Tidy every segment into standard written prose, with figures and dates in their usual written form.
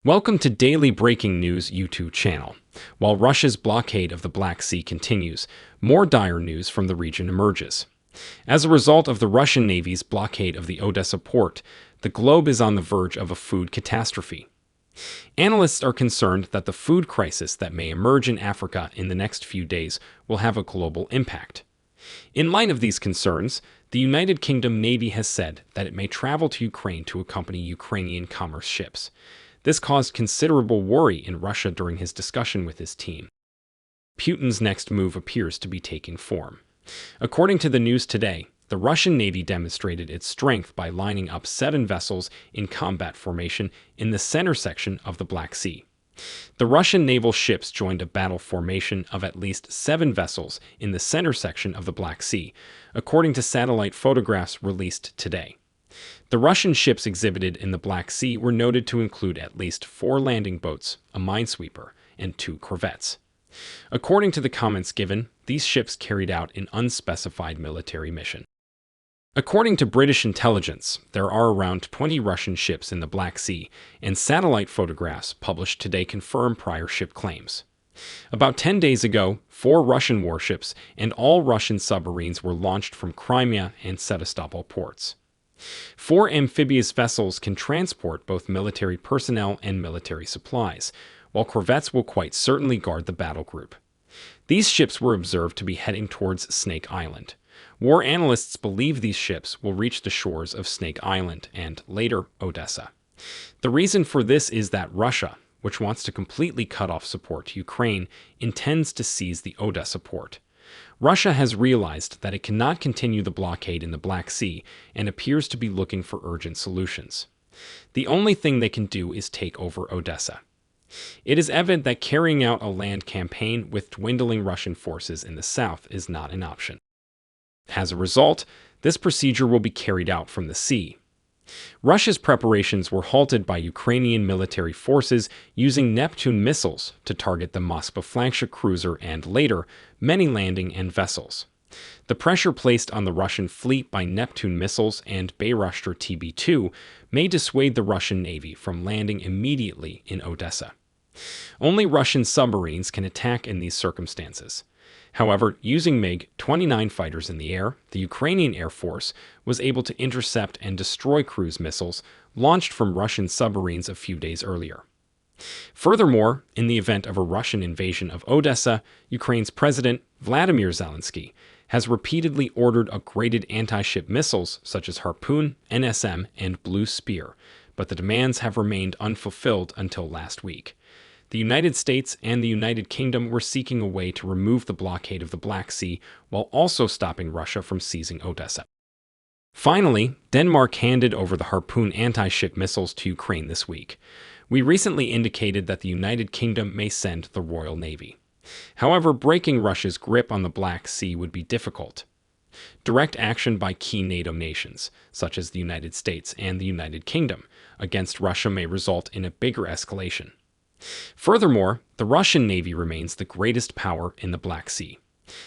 Welcome to Daily Breaking News YouTube channel. While Russia's blockade of the Black Sea continues, more dire news from the region emerges. As a result of the Russian Navy's blockade of the Odessa port, the globe is on the verge of a food catastrophe. Analysts are concerned that the food crisis that may emerge in Africa in the next few days will have a global impact. In light of these concerns, the United Kingdom Navy has said that it may travel to Ukraine to accompany Ukrainian commerce ships. This caused considerable worry in Russia during his discussion with his team. Putin's next move appears to be taking form. According to the news today, the Russian Navy demonstrated its strength by lining up 7 vessels in combat formation in the center section of the Black Sea. The Russian naval ships joined a battle formation of at least 7 vessels in the center section of the Black Sea, according to satellite photographs released today. The Russian ships exhibited in the Black Sea were noted to include at least 4 landing boats, a minesweeper, and 2 corvettes. According to the comments given, these ships carried out an unspecified military mission. According to British intelligence, there are around 20 Russian ships in the Black Sea, and satellite photographs published today confirm prior ship claims. About 10 days ago, 4 Russian warships and all Russian submarines were launched from Crimea and Sevastopol ports. 4 amphibious vessels can transport both military personnel and military supplies, while corvettes will quite certainly guard the battle group. These ships were observed to be heading towards Snake Island. War analysts believe these ships will reach the shores of Snake Island and, later, Odessa. The reason for this is that Russia, which wants to completely cut off support to Ukraine, intends to seize the Odessa port. Russia has realized that it cannot continue the blockade in the Black Sea and appears to be looking for urgent solutions. The only thing they can do is take over Odessa. It is evident that carrying out a land campaign with dwindling Russian forces in the south is not an option. As a result, this procedure will be carried out from the sea. Russia's preparations were halted by Ukrainian military forces using Neptune missiles to target the Moskva flagship cruiser and, later, many landing and vessels. The pressure placed on the Russian fleet by Neptune missiles and Bayraktar TB2 may dissuade the Russian Navy from landing immediately in Odessa. Only Russian submarines can attack in these circumstances. However, using MiG-29 fighters in the air, the Ukrainian Air Force was able to intercept and destroy cruise missiles launched from Russian submarines a few days earlier. Furthermore, in the event of a Russian invasion of Odessa, Ukraine's President, Vladimir Zelensky, has repeatedly ordered upgraded anti-ship missiles such as Harpoon, NSM, and Blue Spear, but the demands have remained unfulfilled until last week. The United States and the United Kingdom were seeking a way to remove the blockade of the Black Sea while also stopping Russia from seizing Odessa. Finally, Denmark handed over the Harpoon anti-ship missiles to Ukraine this week. We recently indicated that the United Kingdom may send the Royal Navy. However, breaking Russia's grip on the Black Sea would be difficult. Direct action by key NATO nations, such as the United States and the United Kingdom, against Russia may result in a bigger escalation. Furthermore, the Russian Navy remains the greatest power in the Black Sea.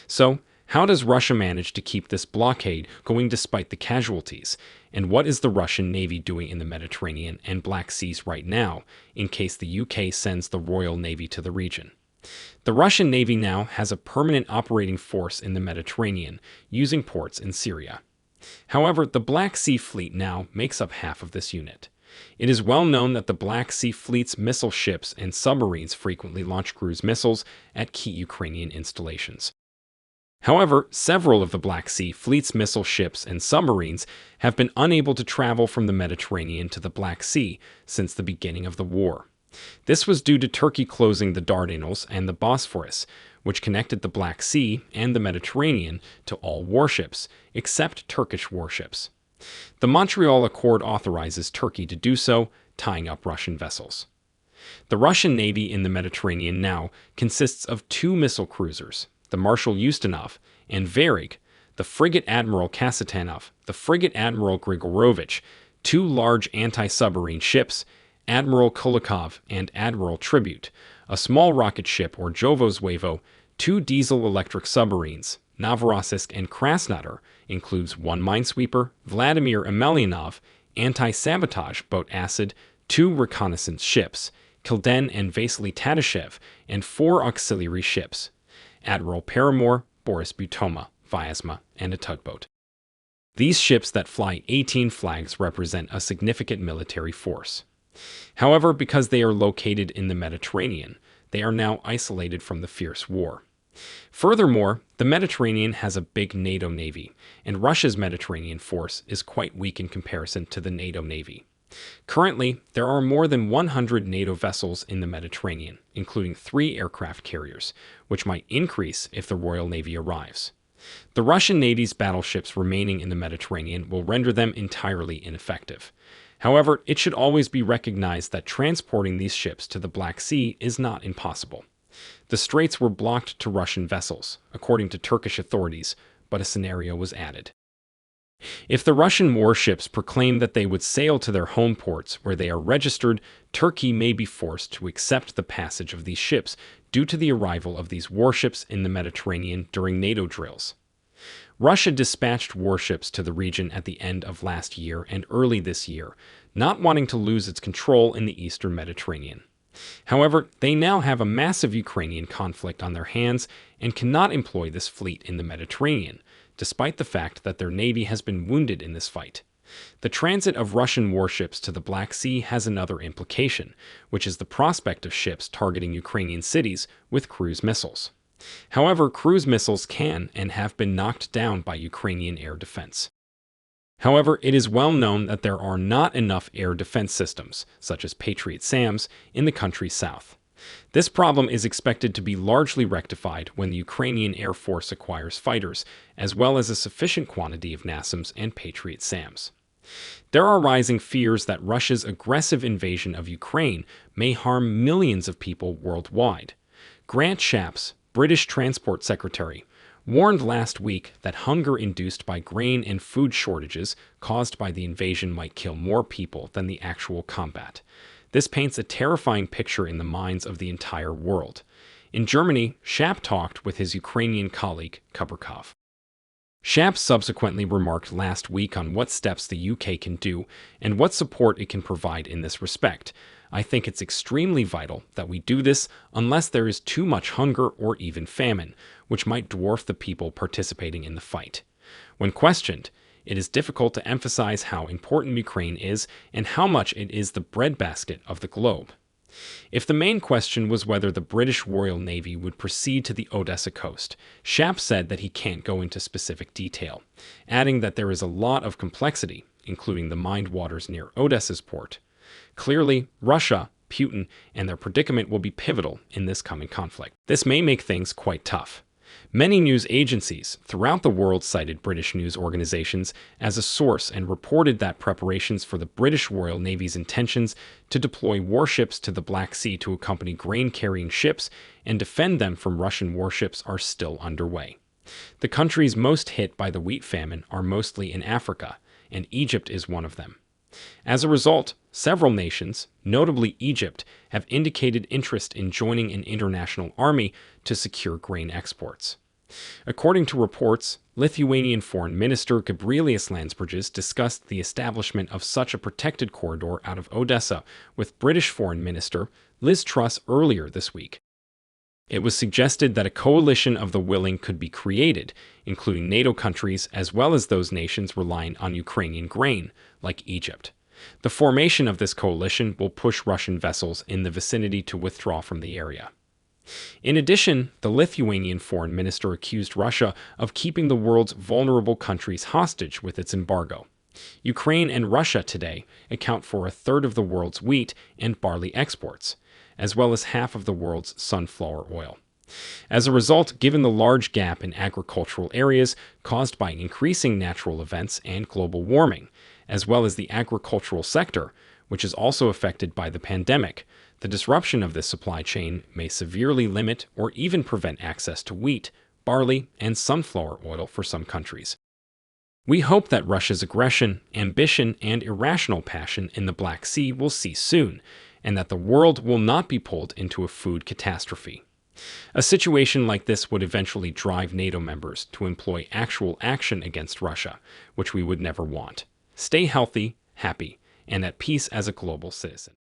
So, how does Russia manage to keep this blockade going despite the casualties? And what is the Russian Navy doing in the Mediterranean and Black Seas right now, in case the UK sends the Royal Navy to the region? The Russian Navy now has a permanent operating force in the Mediterranean, using ports in Syria. However, the Black Sea Fleet now makes up half of this unit. It is well known that the Black Sea Fleet's missile ships and submarines frequently launch cruise missiles at key Ukrainian installations. However, several of the Black Sea Fleet's missile ships and submarines have been unable to travel from the Mediterranean to the Black Sea since the beginning of the war. This was due to Turkey closing the Dardanelles and the Bosphorus, which connected the Black Sea and the Mediterranean to all warships, except Turkish warships. The Montreal Accord authorizes Turkey to do so, tying up Russian vessels. The Russian Navy in the Mediterranean now consists of 2 missile cruisers, the Marshal Ustinov, and Varig, the frigate Admiral Kasatanov, the frigate Admiral Grigorovich, 2 large anti-submarine ships, Admiral Kulikov and Admiral Tribute, a small rocket ship or Jovozwevo, 2 diesel-electric submarines, Novorossiysk and Krasnodar, includes 1 minesweeper, Vladimir Emelianov, anti-sabotage boat Acid, 2 reconnaissance ships, Kilden and Vasily Tadashev, and 4 auxiliary ships, Admiral Paramore, Boris Butoma, Vyazma, and a tugboat. These ships that fly 18 flags represent a significant military force. However, because they are located in the Mediterranean, they are now isolated from the fierce war. Furthermore, the Mediterranean has a big NATO navy, and Russia's Mediterranean force is quite weak in comparison to the NATO navy. Currently, there are more than 100 NATO vessels in the Mediterranean, including 3 aircraft carriers, which might increase if the Royal Navy arrives. The Russian Navy's battleships remaining in the Mediterranean will render them entirely ineffective. However, it should always be recognized that transporting these ships to the Black Sea is not impossible. The straits were blocked to Russian vessels, according to Turkish authorities, but a scenario was added. If the Russian warships proclaim that they would sail to their home ports where they are registered, Turkey may be forced to accept the passage of these ships due to the arrival of these warships in the Mediterranean during NATO drills. Russia dispatched warships to the region at the end of last year and early this year, not wanting to lose its control in the eastern Mediterranean. However, they now have a massive Ukrainian conflict on their hands and cannot employ this fleet in the Mediterranean, despite the fact that their navy has been wounded in this fight. The transit of Russian warships to the Black Sea has another implication, which is the prospect of ships targeting Ukrainian cities with cruise missiles. However, cruise missiles can and have been knocked down by Ukrainian air defense. However, it is well known that there are not enough air defense systems, such as Patriot SAMs, in the country's south. This problem is expected to be largely rectified when the Ukrainian Air Force acquires fighters, as well as a sufficient quantity of NASAMs and Patriot SAMs. There are rising fears that Russia's aggressive invasion of Ukraine may harm millions of people worldwide. Grant Shapps, British Transport Secretary, warned last week that hunger induced by grain and food shortages caused by the invasion might kill more people than the actual combat. This paints a terrifying picture in the minds of the entire world. In Germany, Shapp talked with his Ukrainian colleague, Kuberkov. Shapp subsequently remarked last week on what steps the UK can do and what support it can provide in this respect. I think it's extremely vital that we do this unless there is too much hunger or even famine, which might dwarf the people participating in the fight. When questioned, it is difficult to emphasize how important Ukraine is and how much it is the breadbasket of the globe. If the main question was whether the British Royal Navy would proceed to the Odessa coast, Shapp said that he can't go into specific detail, adding that there is a lot of complexity, including the mined waters near Odessa's port. Clearly, Russia, Putin, and their predicament will be pivotal in this coming conflict. This may make things quite tough. Many news agencies throughout the world cited British news organizations as a source and reported that preparations for the British Royal Navy's intentions to deploy warships to the Black Sea to accompany grain-carrying ships and defend them from Russian warships are still underway. The countries most hit by the wheat famine are mostly in Africa, and Egypt is one of them. As a result, several nations, notably Egypt, have indicated interest in joining an international army to secure grain exports. According to reports, Lithuanian Foreign Minister Gabrielius Landsbergis discussed the establishment of such a protected corridor out of Odessa with British Foreign Minister Liz Truss earlier this week. It was suggested that a coalition of the willing could be created, including NATO countries as well as those nations relying on Ukrainian grain, like Egypt. The formation of this coalition will push Russian vessels in the vicinity to withdraw from the area. In addition, the Lithuanian foreign minister accused Russia of keeping the world's vulnerable countries hostage with its embargo. Ukraine and Russia today account for a third of the world's wheat and barley exports, as well as half of the world's sunflower oil. As a result, given the large gap in agricultural areas caused by increasing natural events and global warming, as well as the agricultural sector, which is also affected by the pandemic, the disruption of this supply chain may severely limit or even prevent access to wheat, barley, and sunflower oil for some countries. We hope that Russia's aggression, ambition, and irrational passion in the Black Sea will cease soon, and that the world will not be pulled into a food catastrophe. A situation like this would eventually drive NATO members to employ actual action against Russia, which we would never want. Stay healthy, happy, and at peace as a global citizen.